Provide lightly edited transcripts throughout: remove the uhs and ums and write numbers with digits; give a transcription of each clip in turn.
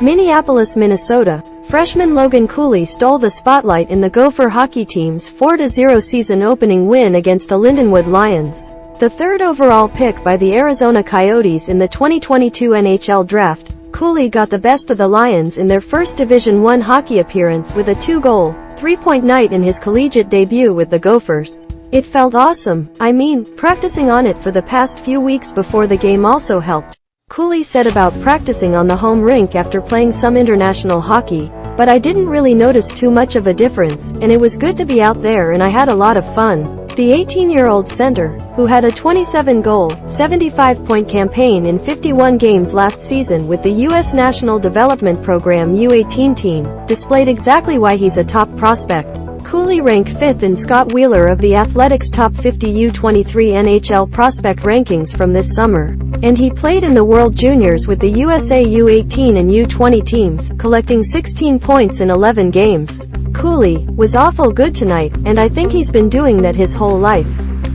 Minneapolis, Minnesota. Freshman Logan Cooley stole the spotlight in the Gopher hockey team's 4-0 season-opening win against the Lindenwood Lions. The third overall pick by the Arizona Coyotes in the 2022 NHL Draft, Cooley got the best of the Lions in their first Division I hockey appearance with a 2-goal, 3-point night in his collegiate debut with the Gophers. "It felt awesome. I mean, practicing on it for the past few weeks before the game also helped," Cooley said about practicing on the home rink after playing some international hockey. "But I didn't really notice too much of a difference, and it was good to be out there and I had a lot of fun." The 18-year-old center, who had a 27-goal, 75-point campaign in 51 games last season with the U.S. National Development Program U-18 team, displayed exactly why he's a top prospect. Cooley ranked 5th in Scott Wheeler of the Athletics Top 50 U-23 NHL prospect rankings from this summer. And he played in the World Juniors with the USA U-18 and U-20 teams, collecting 16 points in 11 games. "Cooley was awful good tonight, and I think he's been doing that his whole life.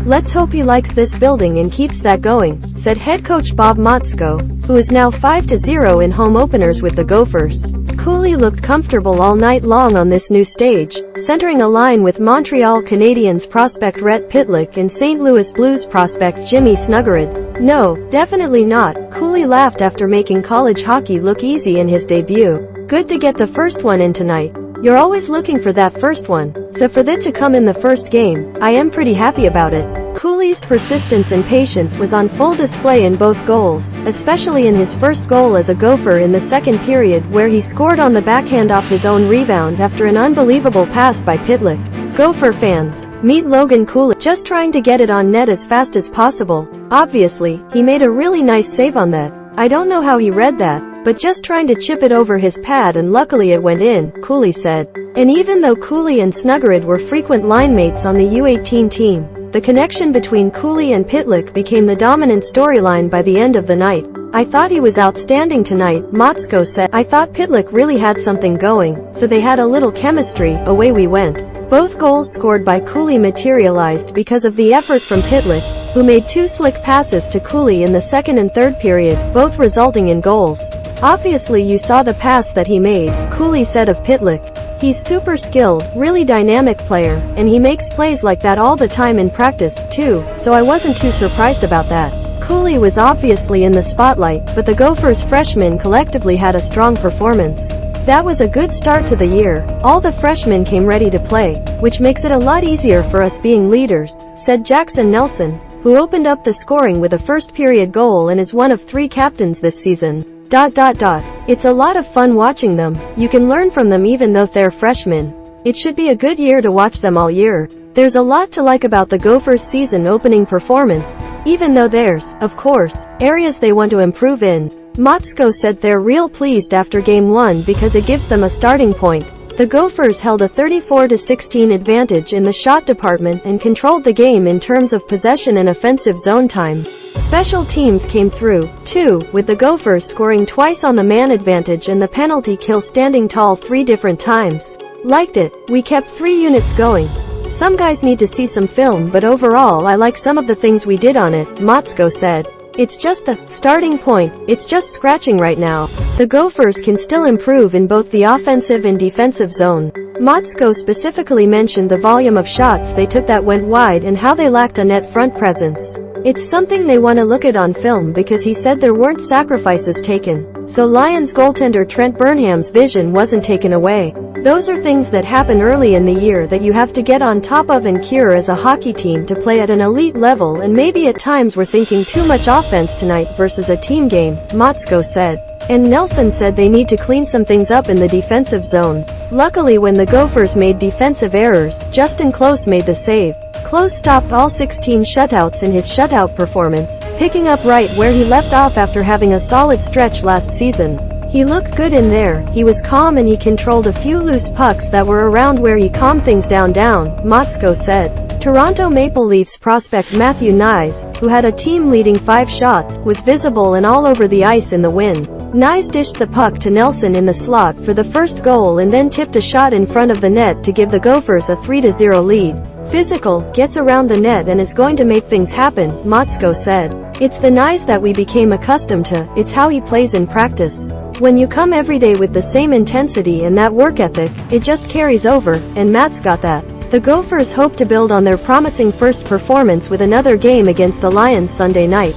Let's hope he likes this building and keeps that going," said head coach Bob Motzko, who is now 5-0 in home openers with the Gophers. Cooley looked comfortable all night long on this new stage, centering a line with Montreal Canadiens prospect Rhett Pitlick and St. Louis Blues prospect Jimmy Snuggerud. "No, definitely not," Cooley laughed after making college hockey look easy in his debut. "Good to get the first one in tonight. You're always looking for that first one, so for that to come in the first game, I am pretty happy about it." Cooley's persistence and patience was on full display in both goals, especially in his first goal as a Gopher in the second period where he scored on the backhand off his own rebound after an unbelievable pass by Pitlick. Gopher fans, meet Logan Cooley, just trying to get it on net as fast as possible. "Obviously, he made a really nice save on that. I don't know how he read that, but just trying to chip it over his pad and luckily it went in," Cooley said. And even though Cooley and Snuggerud were frequent line mates on the U-18 team, the connection between Cooley and Pitlick became the dominant storyline by the end of the night. "I thought he was outstanding tonight," Motzko said. "I thought Pitlick really had something going, so they had a little chemistry. Away we went." Both goals scored by Cooley materialized because of the effort from Pitlick, who made 2 slick passes to Cooley in the second and third period, both resulting in goals. "Obviously you saw the pass that he made," Cooley said of Pitlick. "He's super skilled, really dynamic player, and he makes plays like that all the time in practice, too, so I wasn't too surprised about that." Cooley was obviously in the spotlight, but the Gophers freshmen collectively had a strong performance. "That was a good start to the year. All the freshmen came ready to play, which makes it a lot easier for us being leaders," said Jaxon Nelson, who opened up the scoring with a first-period goal and is one of 3 captains this season. "It's a lot of fun watching them. You can learn from them even though they're freshmen. It should be a good year to watch them all year. There's a lot to like about the Gophers' season-opening performance, even though there's, of course, areas they want to improve in." Motzko said they're real pleased after Game 1 because it gives them a starting point. The Gophers held a 34-16 advantage in the shot department and controlled the game in terms of possession and offensive zone time. Special teams came through, too, with the Gophers scoring twice on the man advantage and the penalty kill standing tall 3 different times. "Liked it. We kept 3 units going. Some guys need to see some film, but overall I like some of the things we did on it," Motzko said. "It's just the starting point. It's just scratching right now. The Gophers can still improve in both the offensive and defensive zone." Motzko specifically mentioned the volume of shots they took that went wide and how they lacked a net front presence. "It's something they want to look at on film because he said there weren't sacrifices taken, so Lions goaltender Trent Burnham's vision wasn't taken away. Those are things that happen early in the year that you have to get on top of and cure as a hockey team to play at an elite level, and maybe at times we're thinking too much offense tonight versus a team game," Motzko said. And Nelson said they need to clean some things up in the defensive zone. Luckily when the Gophers made defensive errors, Justin Close made the save. Close stopped all 16 shutouts in his shutout performance, picking up right where he left off after having a solid stretch last season. He looked good in there, he was calm and he controlled a few loose pucks that were around where he calmed things down, Motzko said. Toronto Maple Leafs prospect Matthew Knies, who had a team-leading 5 shots, was visible and all over the ice in the win. Knies dished the puck to Nelson in the slot for the first goal and then tipped a shot in front of the net to give the Gophers a 3-0 lead. "Physical, gets around the net and is going to make things happen," Motzko said. "It's the Knies that we became accustomed to, it's how he plays in practice. When you come every day with the same intensity and that work ethic, it just carries over, and Matt's got that. The Gophers hope to build on their promising first performance with another game against the Lions Sunday night.